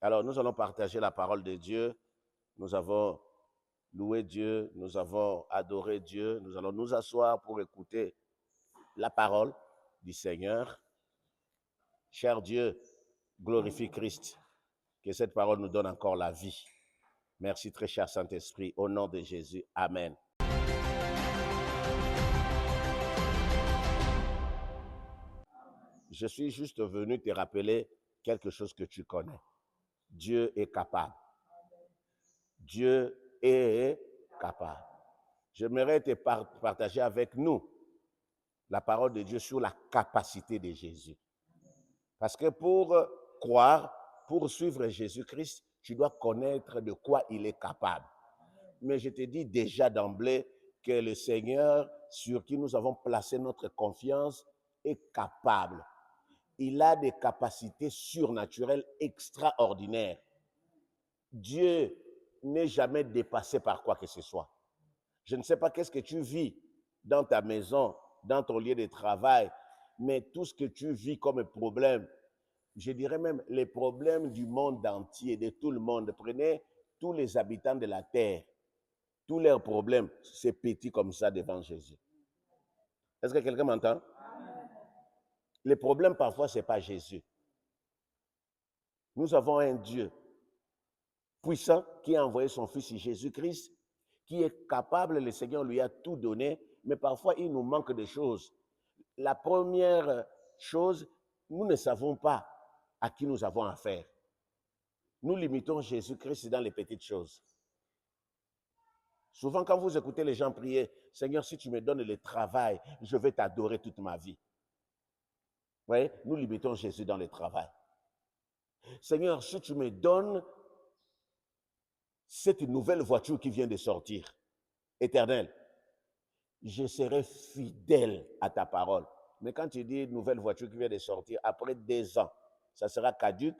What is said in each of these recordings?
Alors, nous allons partager la parole de Dieu. Nous avons loué Dieu, nous avons adoré Dieu. Nous allons nous asseoir pour écouter la parole du Seigneur. Cher Dieu, glorifie Christ, que cette parole nous donne encore la vie. Merci très cher Saint-Esprit, au nom de Jésus. Amen. Je suis juste venu te rappeler quelque chose que tu connais. Dieu est capable. Dieu est capable. J'aimerais te partager avec nous la parole de Dieu sur la capacité de Jésus. Parce que pour croire, pour suivre Jésus-Christ, tu dois connaître de quoi il est capable. Mais je te dis déjà d'emblée que le Seigneur sur qui nous avons placé notre confiance est capable. Il a des capacités surnaturelles extraordinaires. Dieu n'est jamais dépassé par quoi que ce soit. Je ne sais pas qu'est-ce que tu vis dans ta maison, dans ton lieu de travail, mais tout ce que tu vis comme problème, je dirais même les problèmes du monde entier, de tout le monde. Prenez tous les habitants de la terre, tous leurs problèmes, c'est petit comme ça devant Jésus. Est-ce que quelqu'un m'entend? Les problèmes, parfois, ce n'est pas Jésus. Nous avons un Dieu puissant qui a envoyé son Fils Jésus-Christ, qui est capable, le Seigneur lui a tout donné, mais parfois il nous manque des choses. La première chose, nous ne savons pas à qui nous avons affaire. Nous limitons Jésus-Christ dans les petites choses. Souvent, quand vous écoutez les gens prier, Seigneur, si tu me donnes le travail, je vais t'adorer toute ma vie. Vous voyez, nous limitons Jésus dans le travail. Seigneur, si tu me donnes cette nouvelle voiture qui vient de sortir, éternelle, je serai fidèle à ta parole. Mais quand tu dis nouvelle voiture qui vient de sortir, après 2 ans, ça sera caduque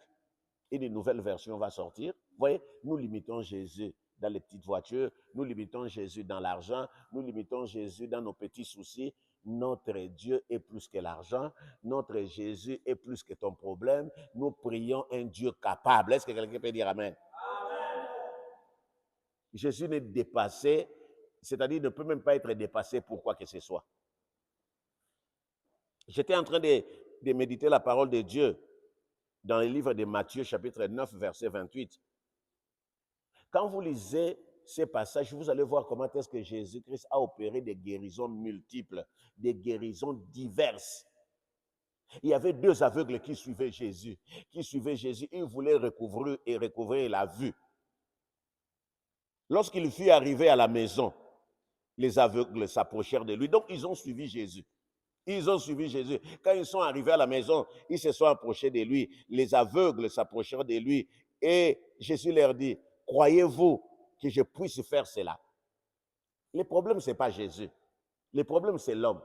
et une nouvelle version va sortir. Vous voyez, nous limitons Jésus dans les petites voitures, nous limitons Jésus dans l'argent, nous limitons Jésus dans nos petits soucis. Notre Dieu est plus que l'argent, notre Jésus est plus que ton problème. Nous prions un Dieu capable. Est-ce que quelqu'un peut dire Amen? Amen. Jésus n'est dépassé, c'est-à-dire ne peut même pas être dépassé pour quoi que ce soit. J'étais en train de méditer la parole de Dieu dans le livre de Matthieu, chapitre 9, verset 28. Quand vous lisez ces passages, vous allez voir comment est-ce que Jésus-Christ a opéré des guérisons multiples, des guérisons diverses. Il y avait 2 aveugles qui suivaient Jésus. Ils voulaient recouvrir la vue. Lorsqu'il fut arrivé à la maison, les aveugles s'approchèrent de lui. Donc, ils ont suivi Jésus. Quand ils sont arrivés à la maison, ils se sont approchés de lui. Les aveugles s'approchèrent de lui. Et Jésus leur dit, croyez-vous que je puisse faire cela? Le problème, ce n'est pas Jésus. Le problème, c'est l'homme.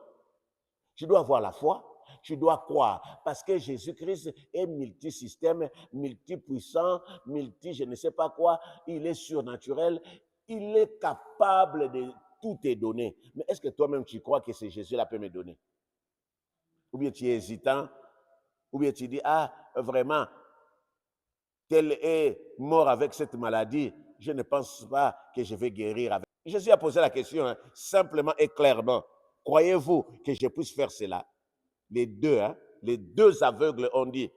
Tu dois avoir la foi. Tu dois croire. Parce que Jésus-Christ est multisystème, multipuissant, je ne sais pas quoi. Il est surnaturel. Il est capable de tout te donner. Mais est-ce que toi-même, tu crois que c'est Jésus-là peut me donner? Ou bien tu es hésitant, ou bien tu dis, ah, vraiment, tel est mort avec cette maladie, je ne pense pas que je vais guérir avec. Jésus a posé la question simplement et clairement, croyez-vous que je puisse faire cela? Les deux aveugles ont dit,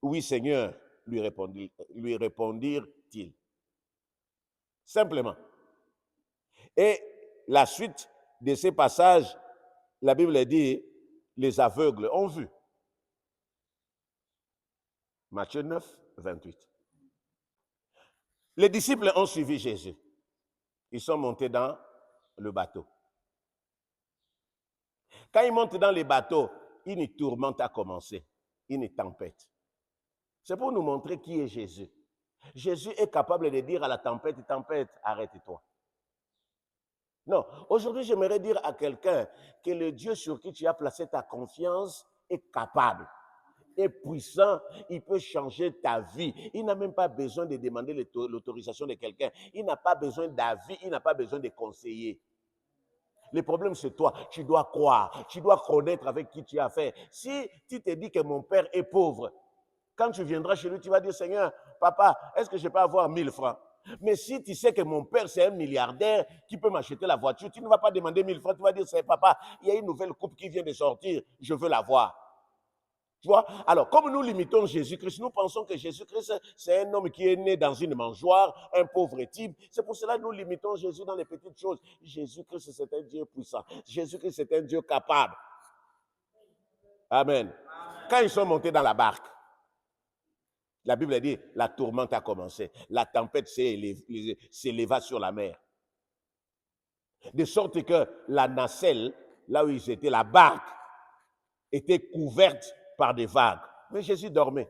oui Seigneur, lui répondirent-ils. Simplement. Et la suite de ces passages, la Bible dit, les aveugles ont vu. Matthieu 9, 28. Les disciples ont suivi Jésus. Ils sont montés dans le bateau. Quand ils montent dans le bateau, une tourmente a commencé, une tempête. C'est pour nous montrer qui est Jésus. Jésus est capable de dire à la tempête, tempête, arrête-toi. Non, aujourd'hui, j'aimerais dire à quelqu'un que le Dieu sur qui tu as placé ta confiance est capable, est puissant, il peut changer ta vie. Il n'a même pas besoin de demander l'autorisation de quelqu'un. Il n'a pas besoin d'avis, il n'a pas besoin de conseiller. Le problème, c'est toi. Tu dois croire, tu dois connaître avec qui tu as affaire. Si tu te dis que mon père est pauvre, Quand tu viendras chez lui, tu vas dire, Seigneur, papa, est-ce que je peux avoir 1000 francs? Mais si tu sais que mon père, c'est un milliardaire qui peut m'acheter la voiture, tu ne vas pas demander 1000 francs, tu vas dire, c'est papa, il y a une nouvelle coupe qui vient de sortir, je veux la voir. Tu vois? Alors, comme nous limitons Jésus-Christ, nous pensons que Jésus-Christ, c'est un homme qui est né dans une mangeoire, un pauvre type. C'est pour cela que nous limitons Jésus dans les petites choses. Jésus-Christ, c'est un Dieu puissant. Jésus-Christ, c'est un Dieu capable. Amen. Quand ils sont montés dans la barque, la Bible dit, la tourmente a commencé. La tempête s'éleva sur la mer. De sorte que la nacelle, là où ils étaient, la barque, était couverte par des vagues. Mais Jésus dormait.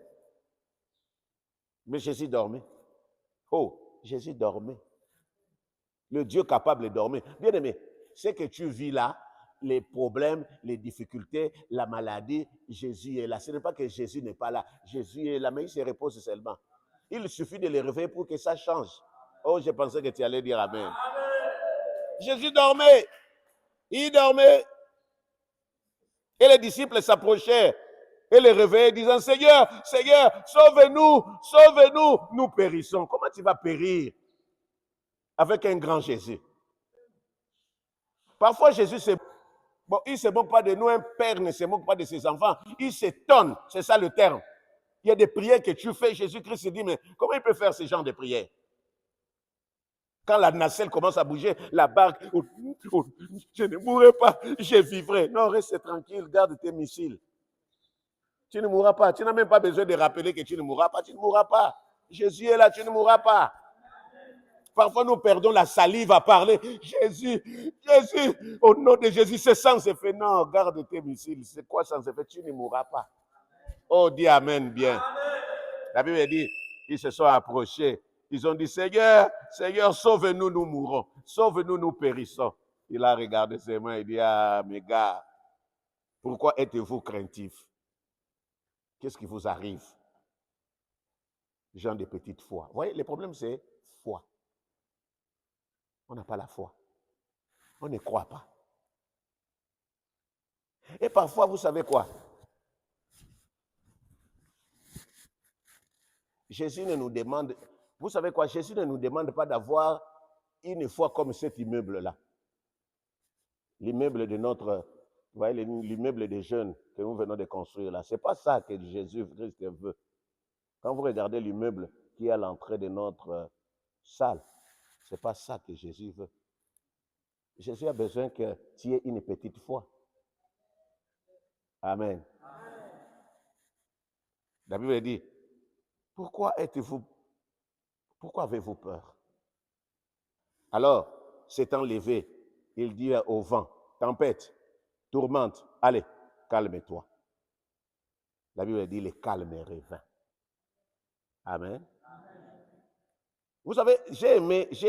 Mais Jésus dormait. Oh, Jésus dormait. Le Dieu capable de dormir. Bien aimé, ce que tu vis là, les problèmes, les difficultés, la maladie, Jésus est là. Ce n'est pas que Jésus n'est pas là. Jésus est là, mais il se repose seulement. Il suffit de les réveiller pour que ça change. Oh, je pensais que tu allais dire Amen. Jésus dormait. Il dormait. Et les disciples s'approchaient et les réveillaient, disant, Seigneur, Seigneur, sauve-nous, sauve-nous, nous périssons. Comment tu vas périr avec un grand Jésus? Parfois, Jésus, bon, il ne se moque pas de nous, un père ne se moque pas de ses enfants, il s'étonne, c'est ça le terme. Il y a des prières que tu fais, Jésus-Christ se dit, mais comment il peut faire ce genre de prières? Quand la nacelle commence à bouger, la barque, je ne mourrai pas, je vivrai. Non, reste tranquille, garde tes missiles. Tu ne mourras pas. Tu n'as même pas besoin de rappeler que tu ne mourras pas. Tu ne mourras pas. Jésus est là, tu ne mourras pas. Parfois, nous perdons la salive à parler. Jésus, Jésus, au nom de Jésus, c'est sans effet. Non, garde tes missiles. C'est quoi sans effet? Tu ne mourras pas. Oh, dis Amen bien. La Bible dit, ils se sont approchés. Ils ont dit, Seigneur, Seigneur, sauve-nous, nous mourrons. Sauve-nous, nous périssons. Il a regardé ses mains et dit, ah, mes gars, pourquoi êtes-vous craintifs? Qu'est-ce qui vous arrive? Gens de petite foi. Vous voyez, le problème, c'est foi. On n'a pas la foi. On ne croit pas. Et parfois, vous savez quoi? Jésus ne nous demande, vous savez quoi? Jésus ne nous demande pas d'avoir une foi comme cet immeuble-là. L'immeuble de notre, vous voyez, l'immeuble des jeunes que nous venons de construire là. Ce n'est pas ça que Jésus-Christ veut. Quand vous regardez l'immeuble qui est à l'entrée de notre salle, ce n'est pas ça que Jésus veut. Jésus a besoin que tu aies une petite foi. Amen. La Bible dit, pourquoi avez-vous peur? Alors, s'étant levé, il dit au vent, tempête, tourmente, allez, calme-toi. La Bible dit, le calme revint. Amen. Vous savez, j'ai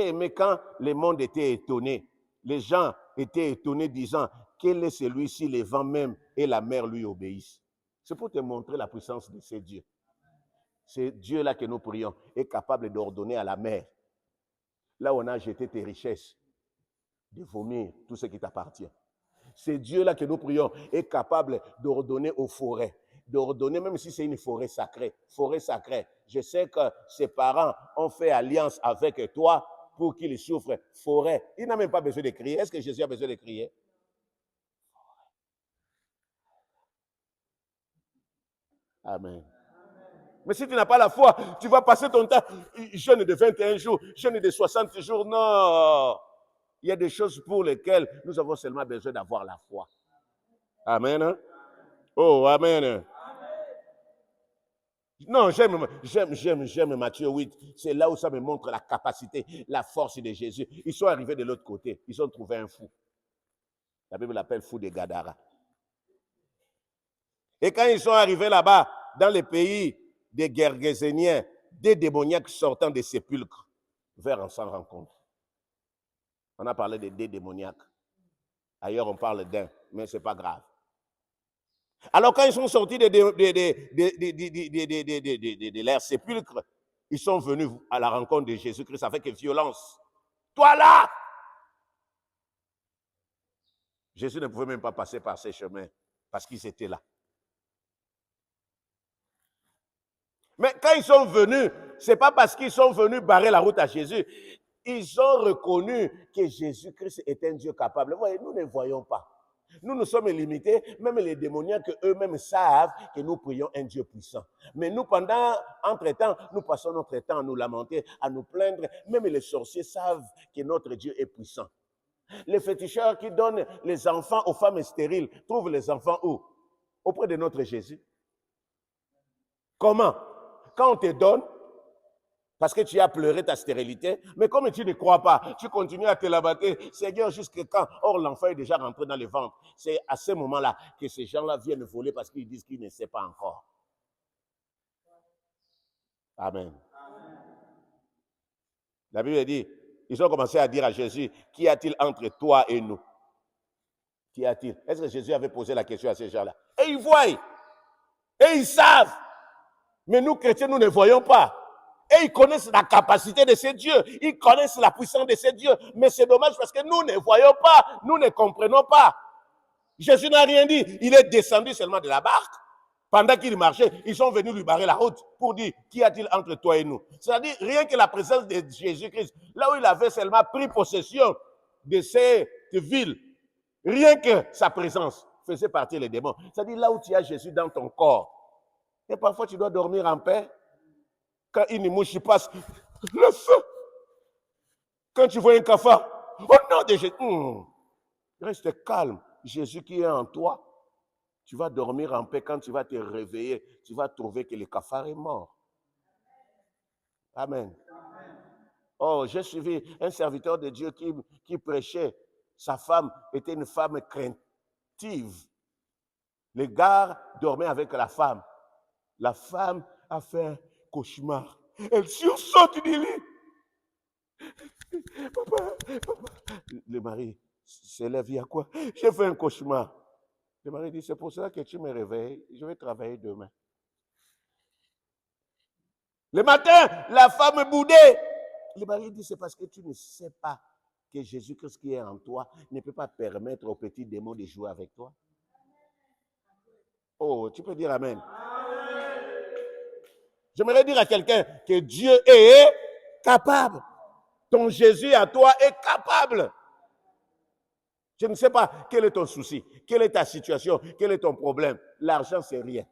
aimé quand le monde était étonné. Les gens étaient étonnés disant, quel est celui-ci, les vents même et la mer lui obéissent. C'est pour te montrer la puissance de ces dieux. C'est Dieu-là que nous prions est capable d'ordonner à la mer, là où on a jeté tes richesses, de vomir tout ce qui t'appartient. C'est Dieu-là que nous prions est capable d'ordonner aux forêts, d'ordonner même si c'est une forêt sacrée. Forêt sacrée. Je sais que ses parents ont fait alliance avec toi pour qu'il souffre. Forêt. Il n'a même pas besoin de crier. Est-ce que Jésus a besoin de crier? Amen. Mais si tu n'as pas la foi, tu vas passer ton temps, jeûne de 21 jours, jeûne de 60 jours. Non. Il y a des choses pour lesquelles nous avons seulement besoin d'avoir la foi. Amen. Oh, amen. Non, j'aime Matthieu 8. C'est là où ça me montre la capacité, la force de Jésus. Ils sont arrivés de l'autre côté. Ils ont trouvé un fou. La Bible l'appelle fou de Gadara. Et quand ils sont arrivés là-bas, dans le pays des Gergeséniens, des démoniaques sortant des sépulcres, vers en s'en rencontre. On a parlé des démoniaques. Ailleurs, on parle d'un, mais ce n'est pas grave. Alors, quand ils sont sortis de leur sépulcre, ils sont venus à la rencontre de Jésus-Christ avec violence. Toi là! Jésus ne pouvait même pas passer par ces chemins parce qu'ils étaient là. Mais quand ils sont venus, ce n'est pas parce qu'ils sont venus barrer la route à Jésus. Ils ont reconnu que Jésus-Christ est un Dieu capable. Vous voyez, nous ne voyons pas. Nous sommes limités, même les démoniaques eux-mêmes savent que nous prions un Dieu puissant. Mais nous, entre-temps, nous passons notre temps à nous lamenter, à nous plaindre. Même les sorciers savent que notre Dieu est puissant. Les féticheurs qui donnent les enfants aux femmes stériles trouvent les enfants où? Auprès de notre Jésus. Comment? Quand on te donne, parce que tu as pleuré ta stérilité, mais comme tu ne crois pas, tu continues à te lamenter, Seigneur, jusqu'à quand? Or, l'enfant est déjà rentré dans le ventre. C'est à ce moment-là que ces gens-là viennent voler parce qu'ils disent qu'ils ne savent pas encore. Amen. La Bible dit, ils ont commencé à dire à Jésus, qu'y a-t-il entre toi et nous? Qu'y a-t-il? Est-ce que Jésus avait posé la question à ces gens-là? Et ils voient, et ils savent. Mais nous, chrétiens, nous ne voyons pas. Et ils connaissent la capacité de ces dieux. Ils connaissent la puissance de ces dieux. Mais c'est dommage parce que nous ne voyons pas. Nous ne comprenons pas. Jésus n'a rien dit. Il est descendu seulement de la barque. Pendant qu'il marchait, ils sont venus lui barrer la route pour dire, qu'y a-t-il entre toi et nous? C'est-à-dire, rien que la présence de Jésus-Christ, là où il avait seulement pris possession de cette ville, rien que sa présence faisait partir les démons. C'est-à-dire, là où tu as Jésus dans ton corps, et parfois tu dois dormir en paix. Quand une mouche passe, le feu. Quand tu vois un cafard, au nom de Jésus, reste calme. Jésus qui est en toi, tu vas dormir en paix. Quand tu vas te réveiller, tu vas trouver que le cafard est mort. Amen. Oh, j'ai suivi un serviteur de Dieu qui prêchait. Sa femme était une femme craintive. Le gars dormait avec la femme. La femme a fait un cauchemar. Elle sursaute du lit. Papa. Le mari s'élève, il y a quoi? J'ai fait un cauchemar. Le mari dit, c'est pour cela que tu me réveilles, je vais travailler demain. Le matin, la femme boudait. Le mari dit, c'est parce que tu ne sais pas que Jésus-Christ qui est en toi ne peut pas permettre aux petits démons de jouer avec toi. Oh, tu peux dire amen. J'aimerais dire à quelqu'un que Dieu est capable. Ton Jésus à toi est capable. Je ne sais pas quel est ton souci, quelle est ta situation, quel est ton problème. L'argent, c'est rien.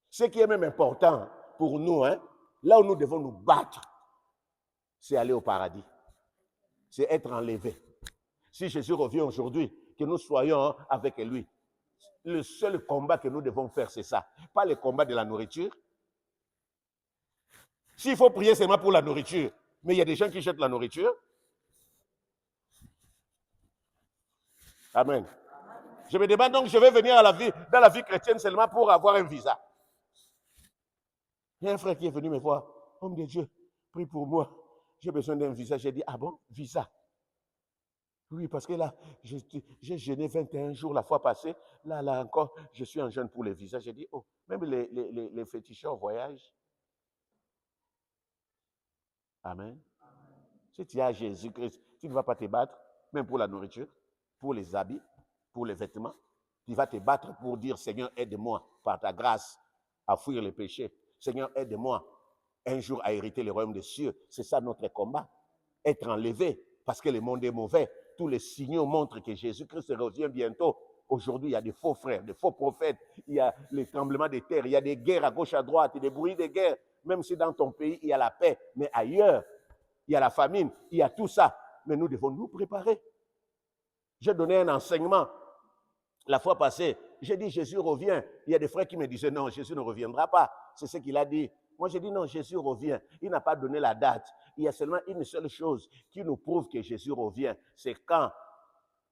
Ce qui est même important pour nous, là où nous devons nous battre, c'est aller au paradis. C'est être enlevé. Si Jésus revient aujourd'hui, que nous soyons avec lui. Le seul combat que nous devons faire, c'est ça. Pas le combat de la nourriture. S'il faut prier seulement pour la nourriture, mais il y a des gens qui jettent la nourriture. Amen. Je me demande donc, je vais venir dans la vie chrétienne seulement pour avoir un visa. Il y a un frère qui est venu me voir. Homme de Dieu, prie pour moi. J'ai besoin d'un visa. J'ai dit, ah bon, visa? Oui, parce que là, j'ai jeûné 21 jours la fois passée. Là encore, je suis en jeûne pour les visas. J'ai dit, oh, même les féticheurs voyagent. Amen. Si tu as Jésus-Christ, tu ne vas pas te battre, même pour la nourriture, pour les habits, pour les vêtements. Tu vas te battre pour dire, Seigneur, aide-moi par ta grâce à fuir les péchés. Seigneur, aide-moi un jour à hériter le royaume des cieux. C'est ça notre combat. Être enlevé parce que le monde est mauvais. Tous les signaux montrent que Jésus-Christ revient bientôt. Aujourd'hui, il y a des faux frères, des faux prophètes. Il y a les tremblements de terre. Il y a des guerres à gauche, à droite, des bruits de guerre. Même si dans ton pays, il y a la paix. Mais ailleurs, il y a la famine. Il y a tout ça. Mais nous devons nous préparer. J'ai donné un enseignement la fois passée. J'ai dit, Jésus revient. Il y a des frères qui me disaient, non, Jésus ne reviendra pas. C'est ce qu'il a dit. Moi, j'ai dit, non, Jésus revient. Il n'a pas donné la date. Il y a seulement une seule chose qui nous prouve que Jésus revient. C'est quand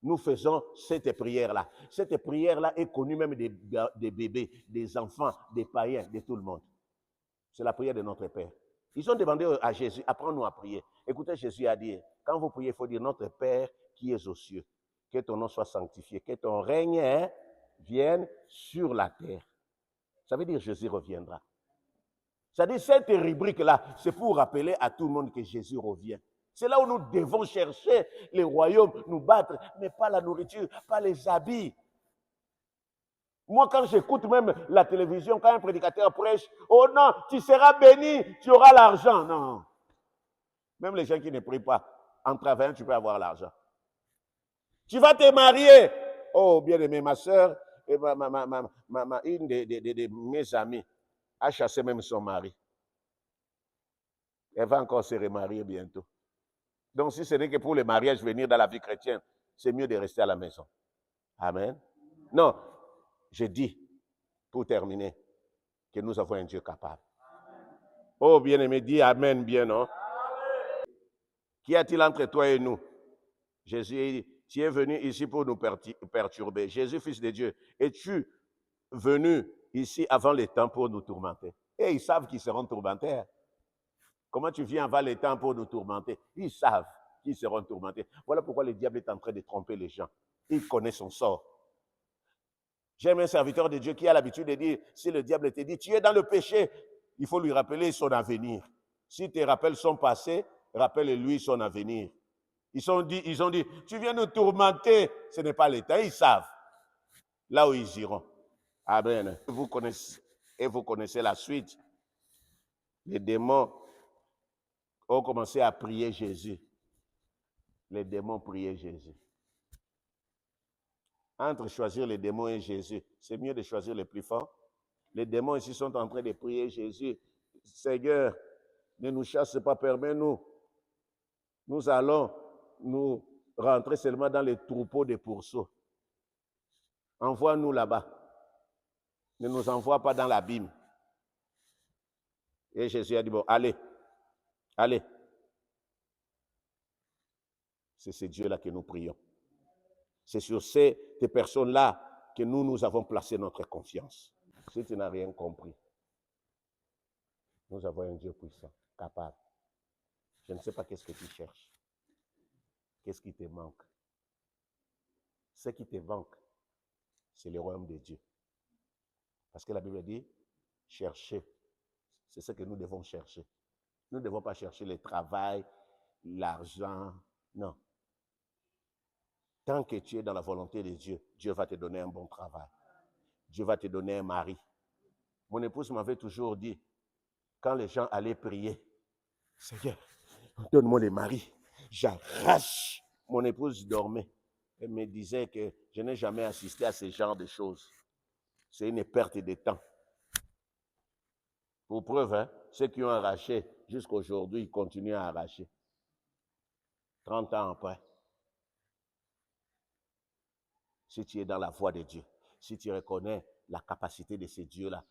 nous faisons cette prière-là. Cette prière-là est connue même des bébés, des enfants, des païens, de tout le monde. C'est la prière de notre Père. Ils ont demandé à Jésus, apprends-nous à prier. Écoutez, Jésus a dit, quand vous priez, il faut dire, notre Père qui est aux cieux, que ton nom soit sanctifié, que ton règne vienne sur la terre. Ça veut dire Jésus reviendra. C'est-à-dire, cette rubrique-là, c'est pour rappeler à tout le monde que Jésus revient. C'est là où nous devons chercher les royaumes, nous battre, mais pas la nourriture, pas les habits. Moi, quand j'écoute même la télévision, quand un prédicateur prêche, oh non, tu seras béni, tu auras l'argent. Non. Même les gens qui ne prient pas, en travaillant, tu peux avoir l'argent. Tu vas te marier. Oh, bien-aimé, ma soeur, une de mes amies a chassé même son mari. Elle va encore se remarier bientôt. Donc, si ce n'est que pour le mariage, venir dans la vie chrétienne, c'est mieux de rester à la maison. Amen. Non, je dis, pour terminer, que nous avons un Dieu capable. Oh, bien-aimé, dis Amen, bien, non? Qu'y a-t-il entre toi et nous? Jésus, tu es venu ici pour nous perturber. Jésus, Fils de Dieu, es-tu venu ici avant le temps pour nous tourmenter? Et ils savent qu'ils seront tourmentés. Comment tu viens avant le temps pour nous tourmenter? Ils savent qu'ils seront tourmentés. Voilà pourquoi le diable est en train de tromper les gens. Il connaît son sort. J'aime un serviteur de Dieu qui a l'habitude de dire, si le diable te dit, tu es dans le péché, il faut lui rappeler son avenir. Si tu rappelles son passé, rappelle-lui son avenir. Ils ont dit, tu viens nous tourmenter, ce n'est pas le temps, ils savent. Là où ils iront. Amen. Vous connaissez la suite. Les démons ont commencé à prier Jésus. Les démons priaient Jésus. Entre choisir les démons et Jésus, c'est mieux de choisir le plus fort. Les démons ici sont en train de prier Jésus. Seigneur, ne nous chasse pas, permets-nous. Nous allons nous rentrer seulement dans les troupeaux des pourceaux. Envoie-nous là-bas. Ne nous envoie pas dans l'abîme. Et Jésus a dit, bon, allez, allez. C'est ce Dieu-là que nous prions. C'est sur ces personnes-là que nous avons placé notre confiance. Si tu n'as rien compris, nous avons un Dieu puissant, capable. Je ne sais pas qu'est-ce que tu cherches. Qu'est-ce qui te manque? Ce qui te manque, c'est le royaume de Dieu. Parce que la Bible dit, cherchez. C'est ce que nous devons chercher. Nous ne devons pas chercher le travail, l'argent. Non. Tant que tu es dans la volonté de Dieu, Dieu va te donner un bon travail. Dieu va te donner un mari. Mon épouse m'avait toujours dit, quand les gens allaient prier, Seigneur, donne-moi le mari. J'arrache. Mon épouse dormait. Elle me disait que je n'ai jamais assisté à ce genre de choses. C'est une perte de temps. Pour preuve, hein, ceux qui ont arraché jusqu'à aujourd'hui, ils continuent à arracher. 30 ans après. Si tu es dans la voie de Dieu, si tu reconnais la capacité de ce Dieu-là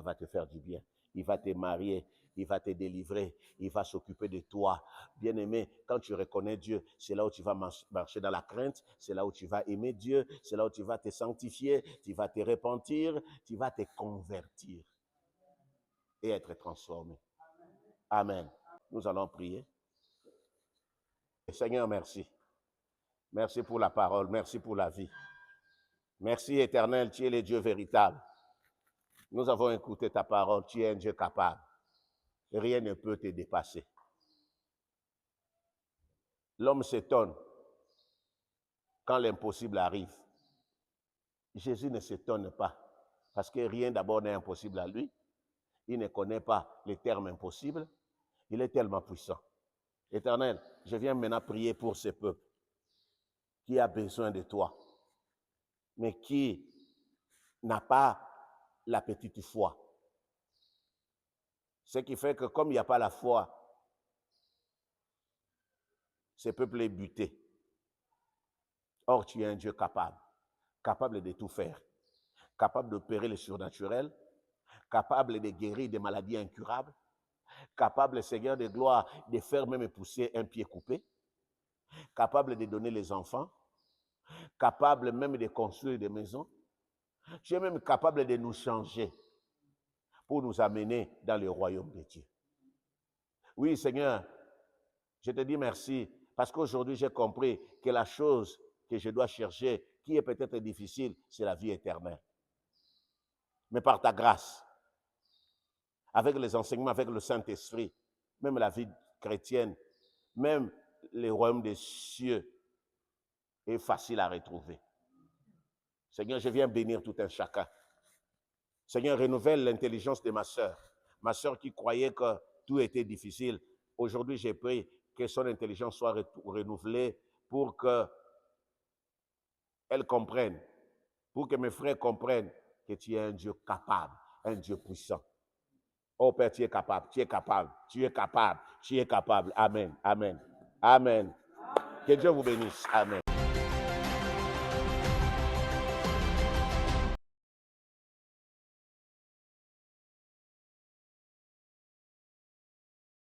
va te faire du bien. Il va te marier, il va te délivrer, il va s'occuper de toi. Bien-aimé, quand tu reconnais Dieu, c'est là où tu vas marcher dans la crainte, c'est là où tu vas aimer Dieu, c'est là où tu vas te sanctifier, tu vas te repentir, tu vas te convertir et être transformé. Amen. Nous allons prier. Seigneur, merci. Merci pour la parole, merci pour la vie. Merci éternel, tu es le Dieu véritable. Nous avons écouté ta parole, tu es un Dieu capable. Rien ne peut te dépasser. L'homme s'étonne quand l'impossible arrive. Jésus ne s'étonne pas, parce que rien d'abord n'est impossible à lui. Il ne connaît pas les termes impossibles. Il est tellement puissant. Éternel, je viens maintenant prier pour ce peuple qui a besoin de toi, mais qui n'a pas la petite foi. Ce qui fait que comme il n'y a pas la foi, ce peuple est buté. Or, tu es un Dieu capable, capable de tout faire, capable d'opérer le surnaturel, capable de guérir des maladies incurables, capable, Seigneur de gloire, de faire même pousser un pied coupé, capable de donner les enfants, capable même de construire des maisons. Tu es même capable de nous changer pour nous amener dans le royaume de Dieu. Oui, Seigneur, je te dis merci parce qu'aujourd'hui, j'ai compris que la chose que je dois chercher, qui est peut-être difficile, c'est la vie éternelle. Mais par ta grâce, avec les enseignements, avec le Saint-Esprit, même la vie chrétienne, même le royaume des cieux est facile à retrouver. Seigneur, je viens bénir tout un chacun. Seigneur, renouvelle l'intelligence de ma sœur. Ma sœur qui croyait que tout était difficile. Aujourd'hui, j'ai prié que son intelligence soit renouvelée pour qu'elle comprenne, pour que mes frères comprennent que tu es un Dieu capable, un Dieu puissant. Oh Père, tu es capable, tu es capable, tu es capable, tu es capable. Amen, amen, amen. Que Dieu vous bénisse. Amen.